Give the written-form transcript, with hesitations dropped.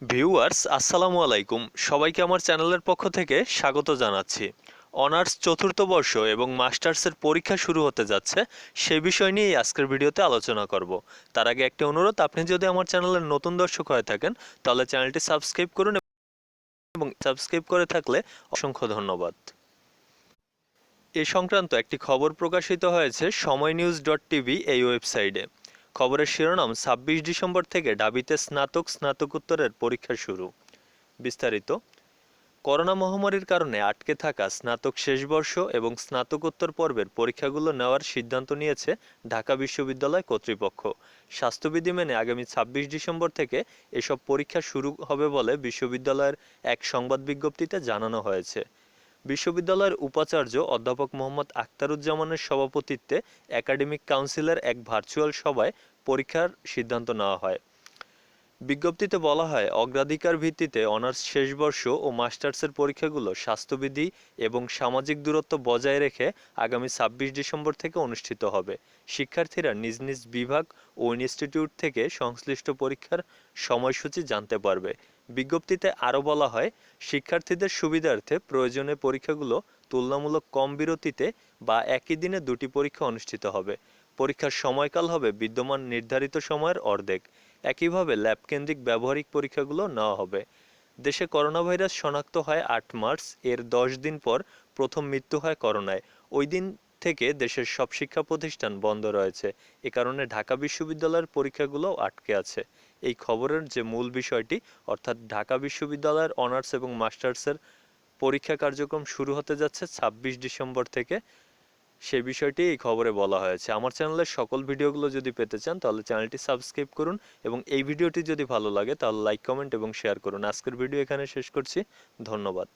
Viewers আসসালামু আলাইকুম, সবাইকে আমার চ্যানেলের পক্ষ থেকে স্বাগত জানাচ্ছি। অনার্স চতুর্থ বর্ষ এবং মাস্টার্সের পরীক্ষা শুরু হতে যাচ্ছে, সেই বিষয় নিয়েই আজকের ভিডিওতে আলোচনা করব। তার আগে একটি অনুরোধ, আপনি যদি আমার চ্যানেলের নতুন দর্শক হয়ে থাকেন তাহলে চ্যানেলটি সাবস্ক্রাইব করুন এবং সাবস্ক্রাইব করে থাকলে অসংখ্য ধন্যবাদ। এ সংক্রান্ত একটি খবর প্রকাশিত হয়েছে সময়নিউজ.টিভি এই ওয়েবসাইটে। খবরের শিরোনাম ২৬ ডিসেম্বর থেকে ঢাবিতে স্নাতকোত্তরের পরীক্ষা শুরু। বিস্তারিত। করোনা মহামারীর কারণে আটকে থাকা স্নাতক শেষ বর্ষ এবং স্নাতকোত্তর পর্বের পরীক্ষাগুলো নেওয়ার সিদ্ধান্ত নিয়েছে ঢাকা বিশ্ববিদ্যালয় কর্তৃপক্ষ। স্বাস্থ্যবিধি মেনে আগামী ২৬ ডিসেম্বর থেকে এসব পরীক্ষা শুরু হবে বলে বিশ্ববিদ্যালয়ের এক সংবাদ বিজ্ঞপ্তিতে জানানো হয়েছে। বিশ্ববিদ্যালয়ের উপাচার্য অধ্যাপক মোহাম্মদ আখতারুজ্জামানের সভাপতিত্বে একাডেমিক কাউন্সিলের এক ভার্চুয়াল সভায় পরীক্ষার সিদ্ধান্ত নেওয়া হয়। বিজ্ঞপ্তিতে বলা হয়, অগ্রাধিকার ভিত্তিতে অনার্স শেষ বর্ষ ও মাস্টার্সের পরীক্ষাগুলো স্বাস্থ্যবিধি এবং সামাজিক দূরত্ব বজায় রেখে আগামী ২৬ ডিসেম্বর থেকে অনুষ্ঠিত হবে। শিক্ষার্থীরা নিজ নিজ বিভাগ ও ইনস্টিটিউট থেকে সংশ্লিষ্ট পরীক্ষার সময়সূচি জানতে পারবে। বিজ্ঞপ্তিতে আরও বলা হয়, শিক্ষার্থীদের সুবিধার্থে প্রয়োজনে পরীক্ষাগুলো তুলনামূলক কম বিরতিতে বা একই দিনে দুটি পরীক্ষা অনুষ্ঠিত হবে। পরীক্ষার সময়কাল হবে বিদ্যমান নির্ধারিত সময়ের অর্ধেক। একইভাবে ল্যাবকেন্দ্রিক ব্যবহারিক পরীক্ষাগুলো নেওয়া হবে। দেশে করোনাভাইরাস শনাক্ত হয় ৮ মার্চ। এর ১০ দিন পর প্রথম মৃত্যু হয় করোনায়। ওই দিন থেকে দেশের সব শিক্ষা প্রতিষ্ঠান বন্ধ রয়েছে। এ কারণে ঢাকা বিশ্ববিদ্যালয়ের পরীক্ষাগুলোও আটকে আছে। এই খবরের যে মূল বিষয়টি, অর্থাৎ ঢাকা বিশ্ববিদ্যালয়ের অনার্স এবং মাস্টার্সের পরীক্ষা কার্যক্রম শুরু হতে যাচ্ছে ২৬ ডিসেম্বর থেকে, সেই বিষয়টি এই খবরে বলা হয়েছে। আমার চ্যানেলের সকল ভিডিওগুলো যদি পেতে চান তাহলে চ্যানেলটি সাবস্ক্রাইব করুন এবং এই ভিডিওটি যদি ভালো লাগে তাহলে লাইক, কমেন্ট এবং শেয়ার করুন। আজকের ভিডিও এখানে শেষ করছি। ধন্যবাদ।